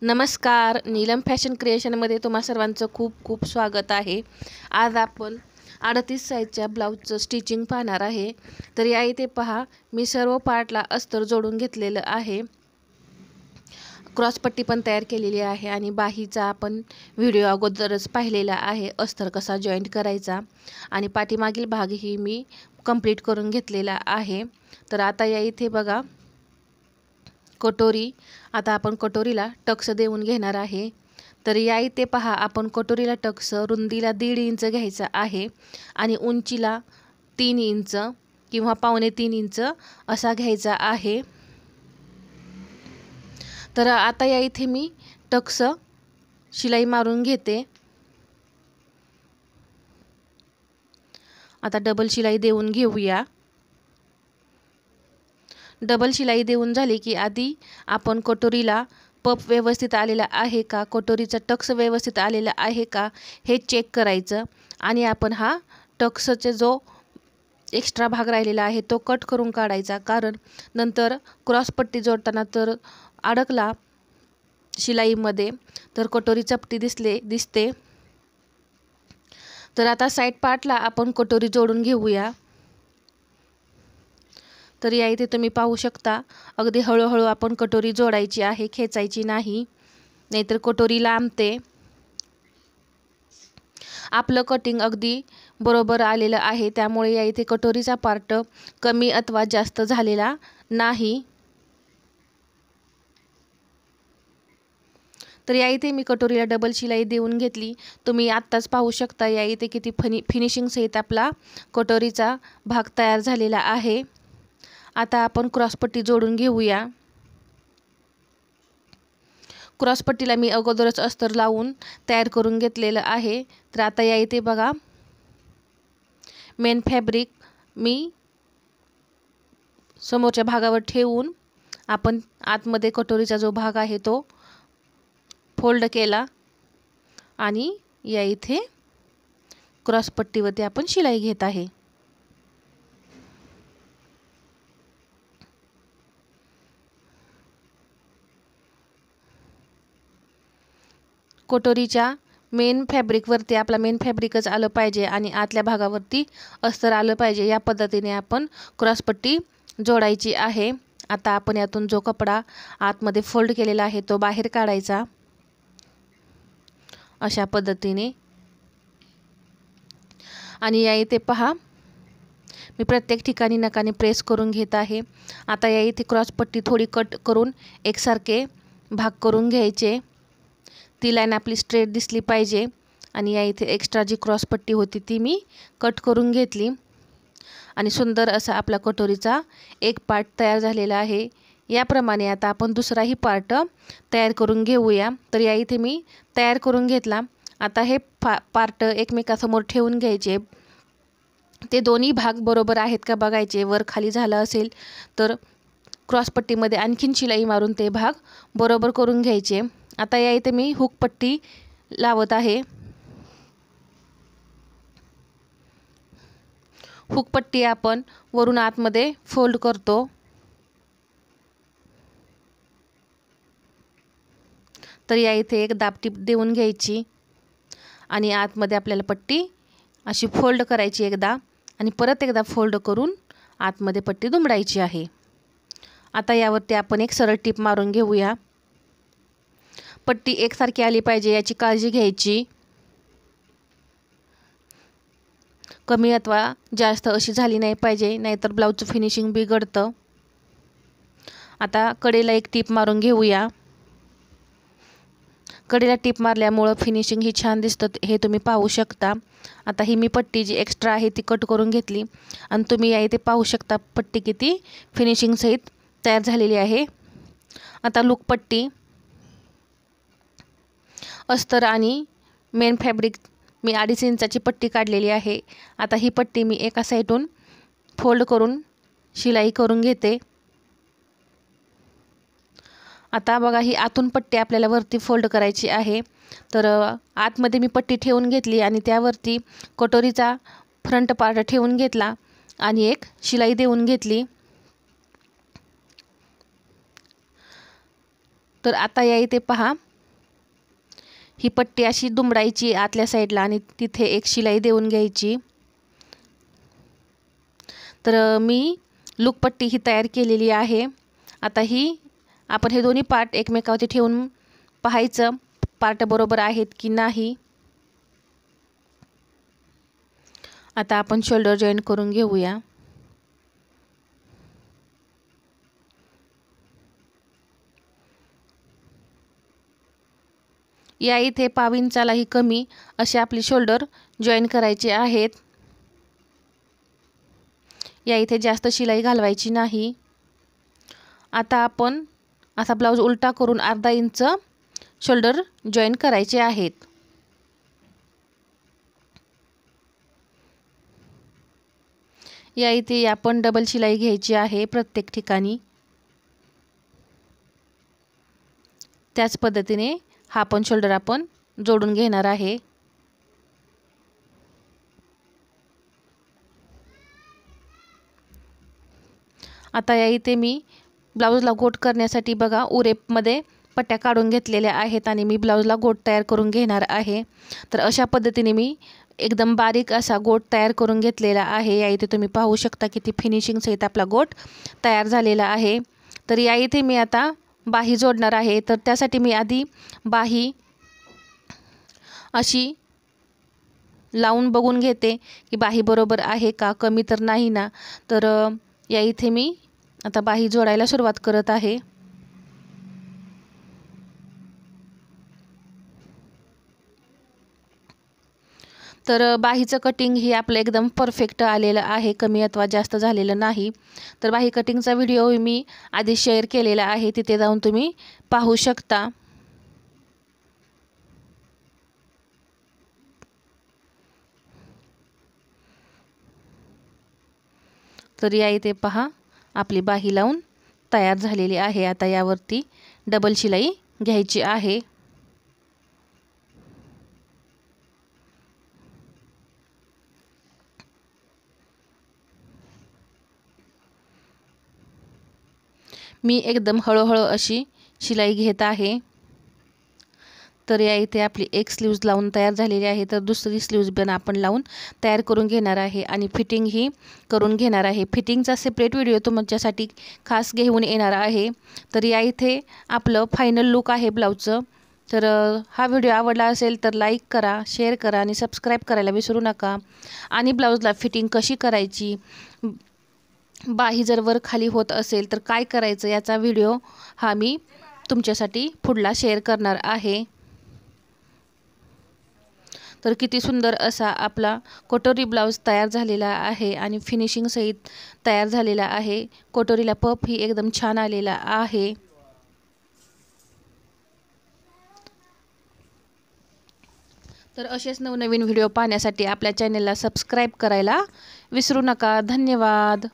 नमस्कार, नीलम फॅशन क्रिएशनमध्ये तुम्हा सर्वांचं खूप खूप स्वागत आहे। आज आपण 38 साईजच्या ब्लाऊजचं स्टिचिंग पाहणार आहे। तर या इथे पहा, मी सर्व पार्टला अस्तर जोडून घेतलेलं आहे। क्रॉसपट्टी पण तयार केलेली आहे आणि बाहीचा आपण व्हिडिओ अगोदरच पाहिलेला आहे, अस्तर कसा जॉईंट करायचा आणि पाठीमागील भागही मी कंप्लीट करून घेतलेला आहे। तर आता या इथे बघा, कटोरी, आता आपण कटोरीला टक्स देऊन घेणार आहे। तर या इथे पहा, आपण कटोरीला टक्स रुंदीला 1.5 इंच घ्यायचा आहे आणि उंचीला 3 इंच किंवा पावणे 3 इंच असा घ्यायचा आहे। तर आता या इथे मी टक्स शिलाई मारून घेते। आता डबल शिलाई देऊन घेऊया। डबल शिलाई देऊन झाली की आधी आपण कटोरीला पप व्यवस्थित आलेला आहे का, कटोरीचा टक्स व्यवस्थित आलेला आहे का हे चेक करायचं आणि आपण हा टक्सचे जो एक्स्ट्रा भाग राहिलेला आहे तो कट करून काढायचा, कारण नंतर क्रॉसपट्टी जोडताना तर अडकला शिलाईमध्ये तर कटोरी चपटी दिसते। तर आता साइड पार्टला आपण कटोरी जोडून घेऊया। तर या इथे तुम्ही पाहू शकता, अगदी हळूहळू आपण कटोरी जोडायची आहे, खेचायची नाही, नाहीतर कटोरी लांबते। आपलं कटिंग अगदी बरोबर आलेलं आहे, त्यामुळे या इथे कटोरीचा पार्ट कमी अथवा जास्त झालेला नाही। तर या इथे मी कटोरीला डबल शिलाई देऊन घेतली। तुम्ही आत्ताच पाहू शकता या इथे किती फिनिशिंग सहित आपला कटोरीचा भाग तयार झालेला आहे। आता आपण क्रॉसपट्टी जोडून घेऊया। क्रॉसपट्टीला मी अगोदरच अस्तर लावून तयार करून घेतलेलं आहे। तर आता या इथे बघा, मेन फॅब्रिक मी समोरच्या भागावर ठेवून आपण आतमध्ये कटोरीचा जो भाग आहे तो फोल्ड केला आणि या इथे क्रॉसपट्टीवरती आपण शिलाई घेत आहे। कटोरीच्या मेन फॅब्रिकवरती आपला मेन फॅब्रिकच आलं पाहिजे आणि आतल्या भागावरती अस्तर आलं पाहिजे, या पद्धतीने आपण क्रॉसपट्टी जोडायची आहे। आता आपण यातून जो कपडा आतमध्ये फोल्ड केलेला आहे तो बाहेर काढायचा अशा पद्धतीने। आणि या इथे पहा, मी प्रत्येक ठिकाणी नखाने प्रेस करून घेत आहे। आता या इथे क्रॉसपट्टी थोडी कट करून एकसारखे भाग करून घ्यायचे, ती लाईन आपली स्ट्रेट दिसली पाहिजे। आणि या इथे एक्स्ट्रा जी क्रॉसपट्टी होती ती मी कट करून घेतली आणि सुंदर असा आपला कटोरीचा एक पार्ट तयार झालेला आहे। याप्रमाणे आता आपण दुसराही पार्ट तयार करून घेऊया। तर या इथे मी तयार करून घेतला। आता हे पार्ट एकमेकासमोर ठेवून घ्यायचे, ते दोन्ही भाग बरोबर आहेत का बघायचे। वर खाली झालं असेल तर क्रॉसपट्टीमध्ये आणखीन शिलाई मारून ते भाग बरोबर करून घ्यायचे। आता या इथे मी हुक पट्टी लावत आहे। हुक पट्टी आपण वरून आतमध्ये फोल्ड करतो। तर या इथे एक दाबटीप देऊन घ्यायची आणि आतमध्ये आपल्याला पट्टी अशी फोल्ड करायची एकदा आणि परत एकदा फोल्ड करून आतमध्ये पट्टी दुमडायची आहे। आता यावरती आपण एक सरळ टीप मारून घेऊया। पट्टी एकसारखी आली पाहिजे याची काळजी घ्यायची, कमी अथवा जास्त अशी झाली नाही पाहिजे, नाहीतर ब्लाऊजचं फिनिशिंग बिघडतं। आता कडेला एक टीप मारून घेऊया। कडेला टीप मारल्यामुळं फिनिशिंग ही छान दिसतं, हे तुम्ही पाहू शकता। आता ही मी पट्टी जी एक्स्ट्रा आहे ती कट करून घेतली आणि तुम्ही या इथे पाहू शकता पट्टी किती फिनिशिंग सहित तयार झालेली आहे। आता लूक पट्टी, अस्तर आणि मेन फॅब्रिक मी 2.5 इंचाची पट्टी काढलेली आहे। आता ही पट्टी मी एका साईडून फोल्ड करून शिलाई करून घेते। आता बघा, ही आतून पट्टी आपल्याला वरती फोल्ड करायची आहे। तर आतमध्ये मी पट्टी ठेवून घेतली आणि त्यावरती कटोरीचा फ्रंट पार्ट ठेवून घेतला आणि एक शिलाई देऊन घेतली। तर आता या इथे पहा, ही पट्टी अशी दुमडायची आतल्या साईडला आणि तिथे एक शिलाई देऊन घ्यायची। तर मी लूकपट्टी ही तयार केलेली आहे। आता ही आपण हे दोन्ही पार्ट एकमेकावरती ठेवून पाहायचं पार्ट बरोबर आहेत की नाही। आता आपण शोल्डर जॉईन करून घेऊया। या इथे 1/2 इंचालाही कमी असे आपले शोल्डर जॉईन करायचे आहेत। या इथे जास्त शिलाई घालवायची नाही। आता आपण असा ब्लाउज उलटा करून अर्धा इंच शोल्डर जॉईन करायचे आहेत। या इथे आपण डबल शिलाई घ्यायची आहे प्रत्येक ठिकाणी। त्याच पद्धतीने हा पण शोल्डर आपण जोडून घेणार आहे। आता या इथे मी ब्लाउजला गोट करण्यासाठी बघा उरेपमध्ये पट्ट्या काढून घेतलेल्या आहेत आणि मी ब्लाउजला गोट तयार करून घेणार आहे। तर अशा पद्धतीने मी एकदम बारीक असा गोट तयार करून घेतलेला आहे। या इथे तुम्ही पाहू शकता किती फिनिशिंग सहित आपला गोट तयार झालेला आहे। तर या इथे मी आता बाही जोडणार आहे। तर त्यासाठी मी आधी बाही अशी लावून बघून घेते की बाही बरोबर आहे का, कमी तर नाही ना। तर या इथे मी आता बाही जोडायला सुरुवात करत आहे। तर बाहीचं कटिंग ही आपलं एकदम परफेक्ट आलेलं आहे, कमी अथवा जास्त झालेलं नाही। तर बाही कटिंगचा व्हिडिओ मी आधी शेअर केलेला आहे, तिथे जाऊन तुम्ही पाहू शकता। तर या इथे पहा आपली बाही लावून तयार झालेली आहे। आता यावरती डबल शिलाई घ्यायची आहे। मी एकदम हळूहळू अशी शिलाई घेत आहे। तर या इथे आपली एक स्लीव्ज लावून तयार झालेली आहे। तर दुसरी स्लीव्ज पण आपण लावून तयार करून घेणार आहे आणि फिटिंग ही करून घेणार आहे। फिटिंगचा सेपरेट व्हिडिओ तुमच्यासाठी खास घेऊन येणार आहे। तर या इथे आपलं फायनल लुक आहे ब्लाउजचं। तर हा व्हिडिओ आवडला असेल तर लाईक करा, शेअर करा आणि सबस्क्राईब करायला विसरू नका। आणि ब्लाउजला फिटिंग कशी करायची, बाही जर वर खाली होत असेल तर काय करायचं याचा व्हिडिओ हा मी तुमच्यासाठी पुढला शेअर करणार आहे। तर किती सुंदर असा आपला कटोरी ब्लाउज तयार झालेला आहे आणि फिनिशिंग सहित तयार झालेला आहे। कटोरीला पफ ही एकदम छान आलेला आहे। तर असेच नवनवीन व्हिडिओ पाहण्यासाठी आपल्या चॅनलला सबस्क्राईब करायला विसरू नका। धन्यवाद।